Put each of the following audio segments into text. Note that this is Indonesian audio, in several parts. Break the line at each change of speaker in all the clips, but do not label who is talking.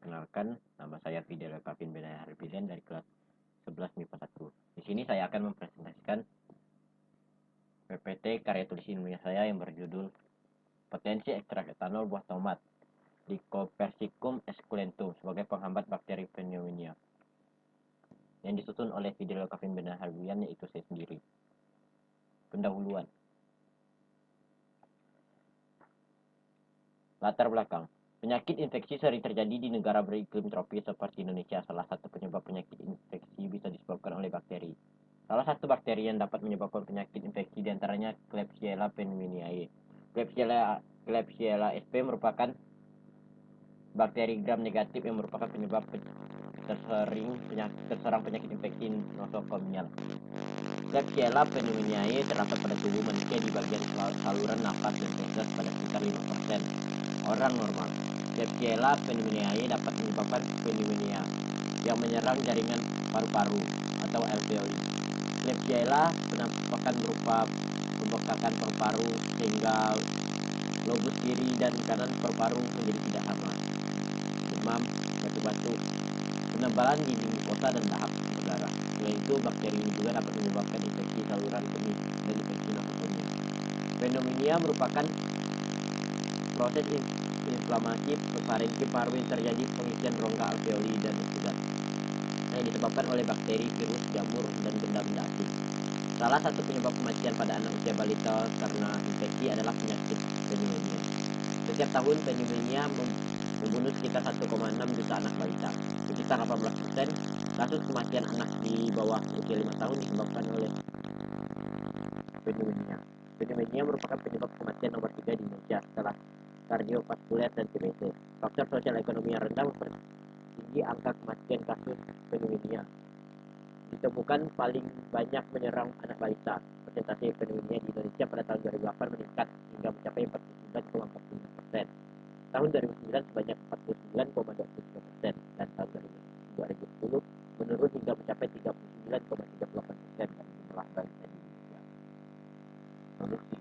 Perkenalkan, nama saya Fidel Kevin Benaharbiden dari kelas 11 MIPA 1. Di sini saya akan mempresentasikan PPT karya tulis ilmiah saya yang berjudul Potensi ekstrak etanol buah tomat Lycopersicum esculentum sebagai penghambat bakteri pneumonia, yang disusun oleh Fidel Kevin Benaharbiden, yaitu saya sendiri. Pendahuluan. Latar belakang. Penyakit infeksi sering terjadi di negara beriklim tropis seperti Indonesia. Salah satu penyebab penyakit infeksi bisa disebabkan oleh bakteri. Salah satu bakteri yang dapat menyebabkan penyakit infeksi diantaranya Klebsiella pneumoniae. Klebsiella sp merupakan bakteri gram negatif yang merupakan penyebab terserang penyakit infeksi nosokomial. Klebsiella pneumoniae terdapat pada tubuh manusia di bagian saluran nafas dan feses pada sekitar 5% orang normal. Klebsiella pneumoniae dapat menyebabkan pneumonia yang menyerang jaringan paru-paru atau alveoli. Klebsiella penampakan berupa pembekakan paru-paru sehingga lobus kiri dan kanan paru-paru menjadi tidak sama, demam, batuk-batuk, penebalan dinding mukosa dan lahap berdarah. Selain itu, bakteri ini juga dapat menyebabkan infeksi saluran kemih dan infeksi nosokomia. Pneumonia merupakan proses inflamasi parenkim paru yang terjadi pengisian rongga alveoli dan exudat yang disebabkan oleh bakteri, virus, jamur, dan benda-benda asing. Salah satu penyebab kematian pada anak usia balita karena infeksi adalah penyakit pneumonia. Setiap tahun pneumonia membunuh sekitar 1,6 juta anak balita. Sekitar 18% kasus kematian anak di bawah usia 5 tahun disebabkan oleh pneumonia. Pneumonia merupakan penyebab kematian nomor 3 di Indonesia setelah kardiovaskuler dan TBC. Faktor sosial ekonomi yang rendah mempertinggi angka kematian kasus pneumonia. Ditemukan paling banyak menyerang anak balita. Persentase pneumonia di Indonesia pada tahun 2008 meningkat hingga mencapai 49,45%. Tahun 2009 sebanyak 49,23% dan tahun 2010 menurun hingga mencapai 39,38% dari jumlah balita di Indonesia. Produksi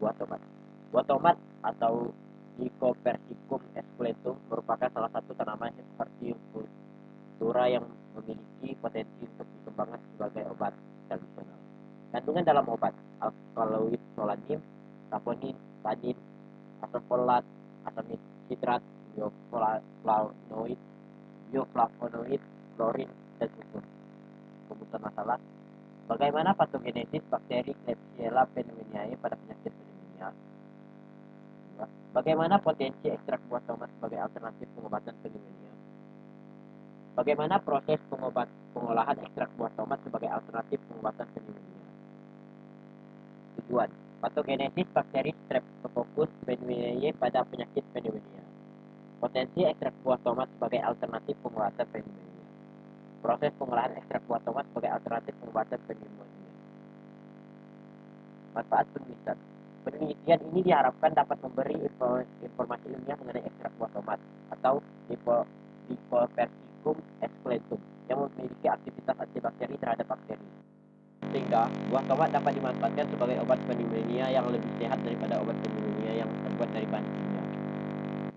buah tomat. Buah tomat atau Lycopersicum esculentum merupakan salah satu tanaman seperti kultura yang memiliki potensi untuk dikembangkan sebagai obat tradisional. Kandungan dalam obat: alkaloid solanin, saponin, tanin, asam folat, asam sitrat, bioflavonoid, klorin, dan sulfur. Rumusan masalah: bagaimana patogenesis bakteri Klebsiella pneumoniae pada penyakit pneumonia? Bagaimana potensi ekstrak buah tomat sebagai alternatif pengobatan pneumonia? Bagaimana proses pengolahan ekstrak buah tomat sebagai alternatif pengobatan pneumonia? Tujuan: patogenesis bakteri Streptococcus pneumoniae pada penyakit pneumonia. Potensi ekstrak buah tomat sebagai alternatif pengobatan pneumonia. Proses pengolahan ekstrak buah tomat sebagai alternatif pengobatan pneumonia. Manfaat penulisan. Penelitian ini diharapkan dapat memberi informasi ilmiah mengenai ekstrak buah tomat atau Lycopersicum esculentum yang memiliki aktivitas antibakteri terhadap bakteri, sehingga buah tomat dapat dimanfaatkan sebagai obat pneumonia yang lebih sehat daripada obat pneumonia yang terbuat dari bahan kimia.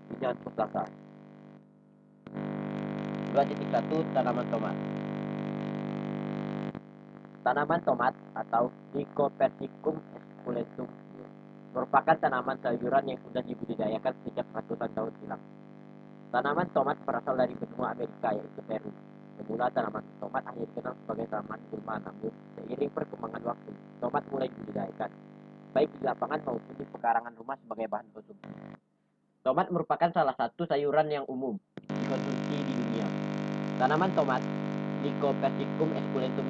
Tujuan pustaka. 2.1 Tanaman tomat. Tanaman tomat atau Lycopersicum esculentum merupakan tanaman sayuran yang sudah dibudidayakan sejak ratusan tahun silam. Tanaman tomat berasal dari benua Amerika, yaitu Peru. Semula tanaman tomat hanya dikenal sebagai tanaman gulma, namun seiring perkembangan waktu, tomat mulai dibudidayakan, baik di lapangan maupun di pekarangan rumah sebagai bahan konsumsi. Tomat merupakan salah satu sayuran yang umum dikonsumsi di dunia. Tanaman tomat, Lycopersicum esculentum,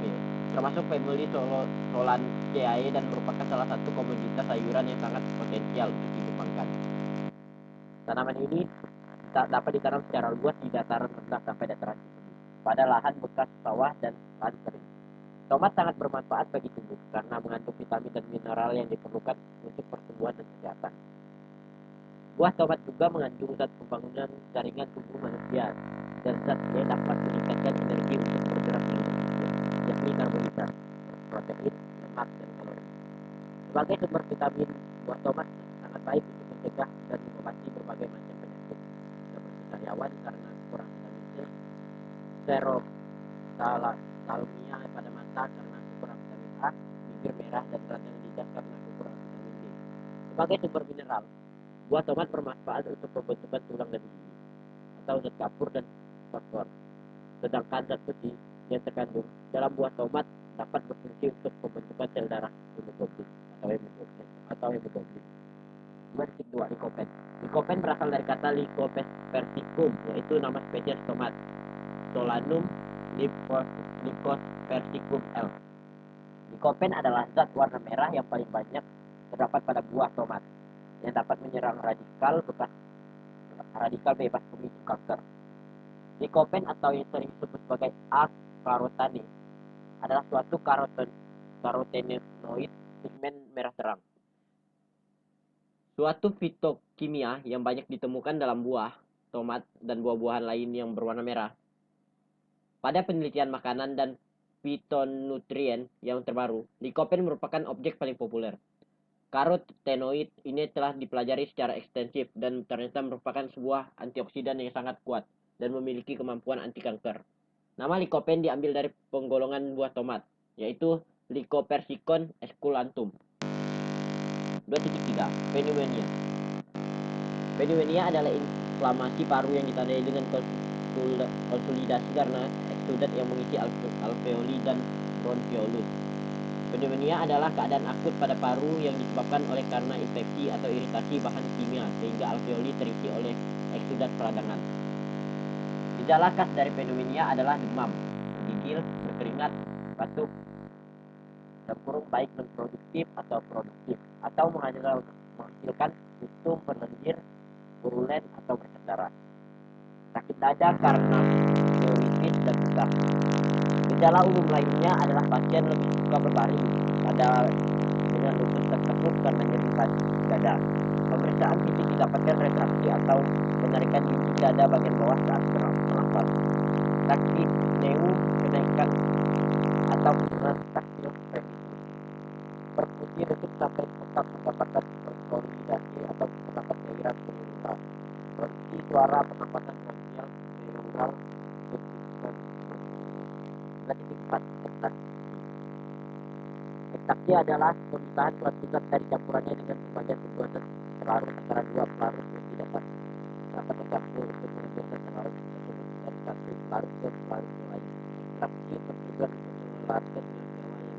termasuk famili Solanaceae dan merupakan salah satu komoditas sayuran yang sangat potensial untuk dikembangkan. Tanaman ini dapat ditanam secara luas di dataran rendah sampai dataran tinggi, pada lahan bekas sawah dan lahan kering. Tomat sangat bermanfaat bagi tubuh karena mengandung vitamin dan mineral yang diperlukan untuk pertumbuhan dan kesehatan. Buah tomat juga mengandung zat pembangunan jaringan tubuh manusia dan zat yang dapat meningkatkan energi untuk bergerak dengan berpikir, yakni karbohidrat, protein, lemak, dan kalori. Sebagai sumber vitamin, buah tomat sangat baik untuk mencegah dan mengobati berbagai macam penyakit, seperti sariawan karena kurang vitamin Xerophthalmia pada mata karena kekurangan vitamin A, bibir merah, dan radang lidah karena kekurangan vitamin D. Sebagai sumber mineral, buah tomat bermanfaat untuk pembentukan tulang dan gigi, atau zat kapur dan fosfor. Sedangkan zat besi yang terkandung dalam buah tomat dapat berfungsi untuk pembentukan sel darah hemoglobin atau hemoglobin. Berikut 2. Lycopene. Lycopene berasal dari kata Lycopersicum, yaitu nama spesies tomat Solanum lycopersicum L. Lycopene adalah zat warna merah yang paling banyak terdapat pada buah tomat, yang dapat menyerang radikal bebas pemicu kanker. Lycopene atau yang sering disebut sebagai A-carotene adalah suatu karotenoid pigmen merah terang. Suatu fitokimia yang banyak ditemukan dalam buah, tomat, dan buah-buahan lain yang berwarna merah. Pada penelitian makanan dan fitonutrien yang terbaru, lycopene merupakan objek paling populer. Karotenoid ini telah dipelajari secara ekstensif dan ternyata merupakan sebuah antioksidan yang sangat kuat dan memiliki kemampuan anti kanker. Nama lycopene diambil dari penggolongan buah tomat, yaitu Lycopersicum esculentum. 2.3. Pneumonia. Pneumonia adalah inflamasi paru yang ditandai dengan konsolidasi karena eksudat yang mengisi alveoli dan bronchiolus. Pneumonia adalah keadaan akut pada paru yang disebabkan oleh karena infeksi atau iritasi bahan kimia sehingga alveoli terisi oleh eksudat peradangan. Gejala khas dari pneumonia adalah demam, menggigil, berkeringat, batuk, tempurung baik non-produktif atau produktif, atau menghasilkan sistem berlendir, purulen atau bercendara. Sakit dada karena neuritis dan sesak. Gejala umum lainnya adalah pasien lebih suka berbaring dengan lutut tertekuk karena nyeri dada. Pemeriksaan fisik didapatkan retraksi atau penarikan gigi dada bagian bawah saat melangkah. Sakit kenaikan atau penurunan taktil premium. Perfusi lutut sampai otak mendapatkan konsolidasi atau terdapat cairan pleural. Produksi suara pernapasan bronkial pleural persisten. 4. Ekstraksi adalah pemisahan surat tugas dari campurannya dengan pembagian perbuatan pelarut antara dua pelarut yang tidak dapat ekstraksi untuk menghasilkan pelarut tersebut dari satu pelarut ke pelarut yang lain. Ekstraksi bertujuan untuk mengeluarkan senyawa yang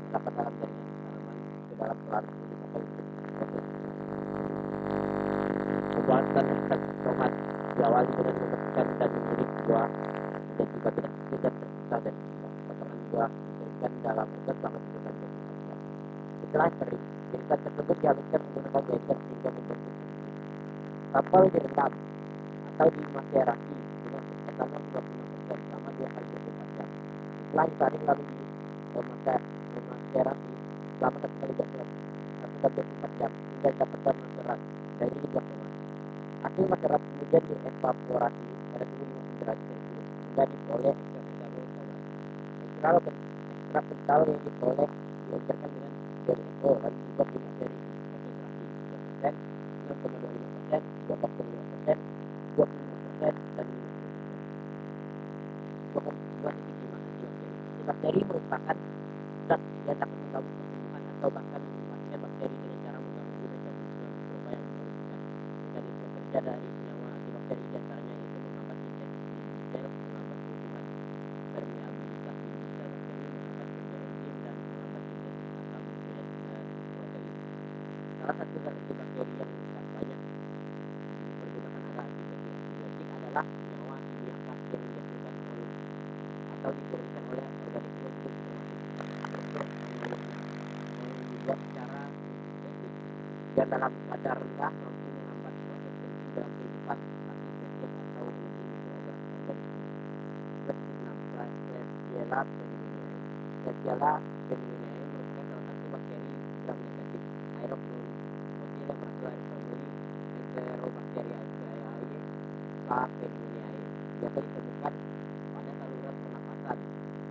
terdapat dalam jaringan tanaman ke dalam pelarut ini atau untuk proses pembuatan ekstraksi tomat diawali dengan membersihkan dan memilih buah menjadi bagian kecil dan terpisah dari potongan buah dikeringkan dalam oven selama 3 kali 24 jam. Setelah kering, jaringan tersebut dihaluskan menggunakan jaringan sehingga membentuk sendiri. Sampel direndam atau dimaserasi dengan etanol 25% selama 2 kali 24 jam. Setelah disaring lalu dimaserasi selama 1 kali 24 jam hingga didapatkan maserat dari buah tomat. Hasil maserat kemudian dievaporasi pada suhu 50 derajat Celcius hingga diperoleh ekstrak etanol tomat. Ekstrak kental yang diperoleh dilanjutkan dengan DSO lalu dibuat 5 seri konsentrasi 3%, 6,25%, 12,5%, 25% dan 50%. 2.5 antibakteri. Antibakteri merupakan zat yang dapat mengganggu pertumbuhan atau bahkan mematikan bakteri dengan cara mengganggu metabolisme berupa mematikan. Mekanisme kerja dari senyawa antibakteri diantaranya yaitu menghambat sintesis dinding sel, menghambat kerusuhan permeabilitas dinding sel bakteri, menghambat kerja enzim, dan menghambat sintesis asam protein. Salah satu zat antibakteri yang banyak dipergunakan adalah antibiotik. Antibiotik adalah senyawa kimia khas yang dihasilkan atau diturunkan oleh organisme hidup untuk membuat secara sintetis dan dalam kadar rendah mampu menghambat proses penting dalam kehidupan seperti spesies atau lebih mikroorganisme. 2.6. Klebsiella pneumoniae. Klebsiella pneumoniae merupakan salah satu bakteri gram negatif aerofosil yang berasal dari famili Enterobacteriaceae K. pneumoniae. Biasa ditemukan pada saluran pernapasan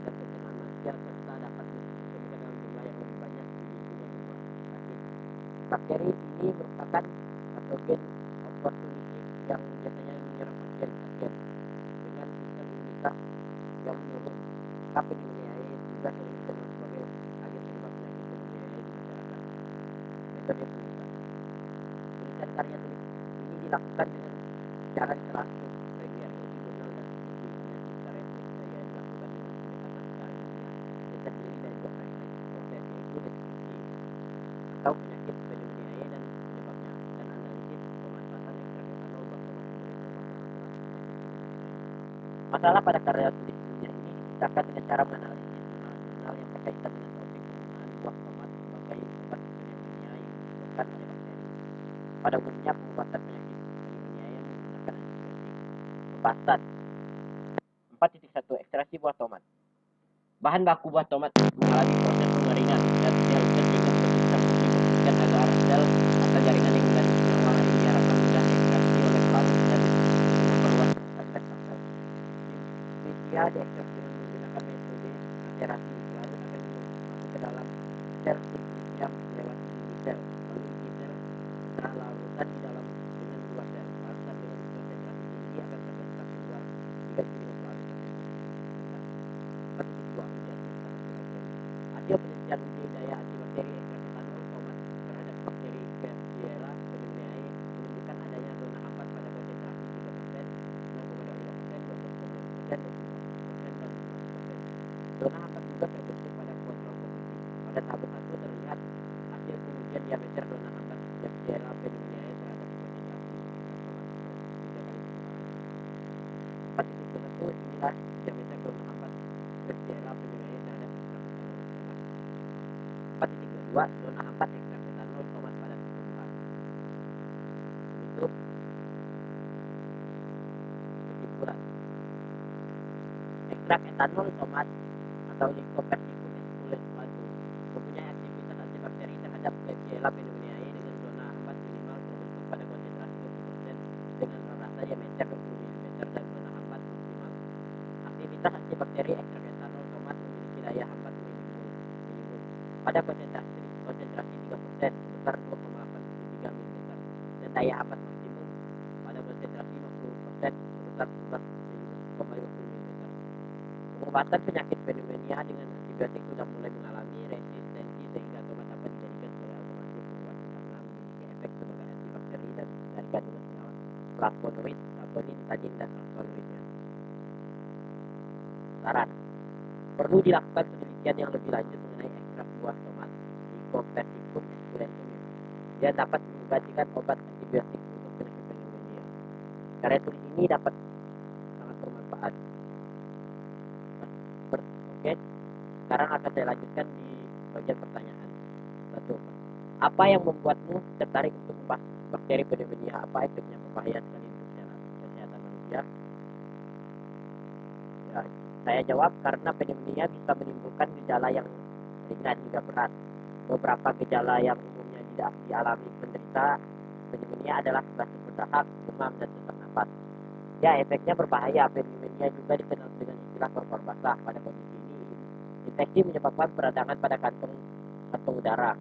dan pencernaan manusia serta dapat ditemukan dalam jumlah yang lebih banyak di lingkungan rumah sakit. Bakteri ini merupakan patogen oportunistik yang biasanya menyerang pasien dengan sistem imunitas juga menurut KPNIAI juga sering dikenal sebagai agen penyebab penyakit pneumonia di masyarakat. Metode penulisan. Tulisan karya tulis ini dilakukan dengan cara interaktif reguler, yaitu jurnal dan skripsi. Analisis karya tulis saya dilakukan dengan pendekatan secara ilmiah yang terdiri dari dua proses, yaitu deskripsi atau penyakit pneumonia dan penyebabnya, dan analisis pemanfaatan ekstrak etanol bersama sebagai penyebab masalah penyakit pneumonia. Masalah pada karya tulis ilmiah ini dipecahkan dengan cara menganalisis jurnal-jurnal yang berkaitan dengan topik penggunaan buah tomat sebagai obat pneumonia yang disebabkan oleh bakteri. Pada umumnya pengobatan penyakit pneumonia yang menggunakan antibiotik. Pembahasan 4.1 ekstraksi buah tomat. Bahan baku buah tomat mengalami proses pengeringan dan dihaluskan sehingga produk campur dibersihkan agar sel atau jaringan yang mengandung senyawa ini diharapkan mudah diekstraksi oleh pelarut dan memperluas efek pakai. Media diekstraksi dengan menggunakan metode macerasi. Pelarut akan masuk ke dalam sel silisium lewat dinding sel, lalu isi sel setelah larutan di dalam dengan luar sel. Larutan dengan konsentrasi tinggi akan terdesak keluar jika itu pelarut. Hasil penelitian uji daya antibakteri ekstrak etanol tomat terhadap bakteri Klebsiella pneumoniae menunjukkan adanya zona hampat pada konsentrasi 3%, 0,25%, 12,5%, 25%, dan 5%. Zona hampat juga terbentuk pada kontrol positif. Pada tahap 1 terlihat hasil pengujian diameter zona hampat Klebsiella pneumoniae terhadap konsentrasi ekstrak tomat 3 kali 4.1 inilah diameter zona hampat Klebsiella pneumoniae terhadap ekstrak etanol tomat. 4.2 zona hampat ekstrak etanol tomat pada keseluruhan. Untuk kesimpulan, ekstrak etanol tomat atau Lycoperdicum esculentatum mempunyai aktivitas antibakteri terhadap Klebsiella pneumoniae dengan zona hampat minimal terbentuk pada konsentrasi 20% dengan rata diameter 20 mm dan zona hampat maksimal. Aktivitas antibakteri ekstrak etanol tomat memiliki daya hampat minimum pada konsentrasi 3% sebesar 2,83 mm dan daya hampat maksimum pada konsentrasi 50% sebesar 11,50 mm. Pengobatan penyakit pneumonia dengan antibiotik sudah mulai mengalami resistensi sehingga tomat dapat dijadikan sebagai alternatif pengobatan karena memiliki efek sebagai antibakteri dan dari kandungan senyawa flavonoid, saponin, tanin, dan alkaloidnya. Saran: perlu dilakukan penelitian yang lebih lanjut mengenai ekstrak buah tomat Lycoperdicum esculentatum. Dia dapat menggantikan obat antibiotik untuk penyakit pneumonia. Karya tulis ini dapat sangat bermanfaat. Oke, sekarang akan saya lanjutkan di bagian pertanyaan. 1. Apa yang membuatmu tertarik untuk membahas bakteri pneumonia? Apa efeknya berbahaya sekali untuk kesehatan manusia? Ya, saya jawab karena pneumonia bisa menimbulkan gejala yang ringan hingga berat. Beberapa gejala yang umumnya tidak dialami penderita pneumonia adalah batuk berdahak, demam, dan sesak napas. Ya, efeknya berbahaya. Pneumonia juga dikenal dengan istilah paru-paru basah. Pada kondisi ini, infeksi menyebabkan peradangan pada kantong udara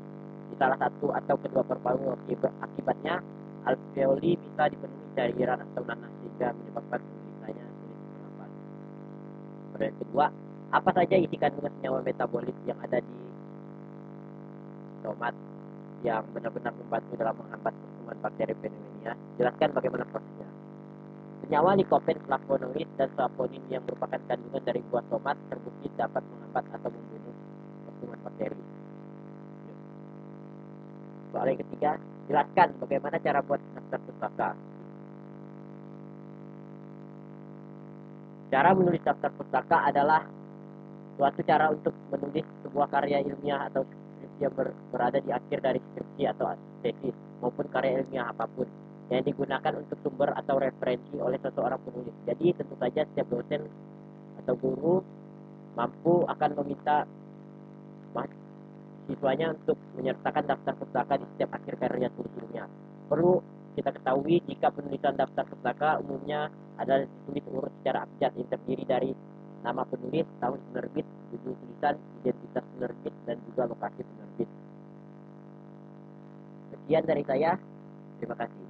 di salah satu atau kedua paru-paru. Akibatnya, alveoli bisa dipenuhi cairan atau nanah sehingga menyebabkan sulitnya sulit bernapas. Pertanyaan kedua, apa saja isi kandungan senyawa metabolit yang ada di tomat yang benar-benar membantu dalam menghambat pertumbuhan bakteri pneumonia? Jelaskan bagaimana prosesnya. Senyawa likopen, flavonoid, dan saponin yang merupakan kandungan dari buah tomat terbukti dapat menghambat atau membunuh pertumbuhan bakteri. Soal yang ketiga, jelaskan bagaimana cara buat daftar pustaka. Cara menulis daftar pustaka adalah suatu cara untuk menulis sebuah karya ilmiah atau skripsi yang berada di akhir dari skripsi atau tesis maupun karya ilmiah apapun yang digunakan untuk sumber atau referensi oleh seseorang penulis. Jadi tentu saja setiap dosen atau guru mampu akan meminta siswanya untuk menyertakan daftar pustaka di setiap akhir karya tulis ilmiah. Perlu kita ketahui jika penulisan daftar pustaka umumnya adalah ditulis urut secara abjad yang terdiri dari nama penulis, tahun penerbit, judul tulisan, identitas penerbit, dan juga lokasi penerbit. Sekian dari saya. Terima kasih.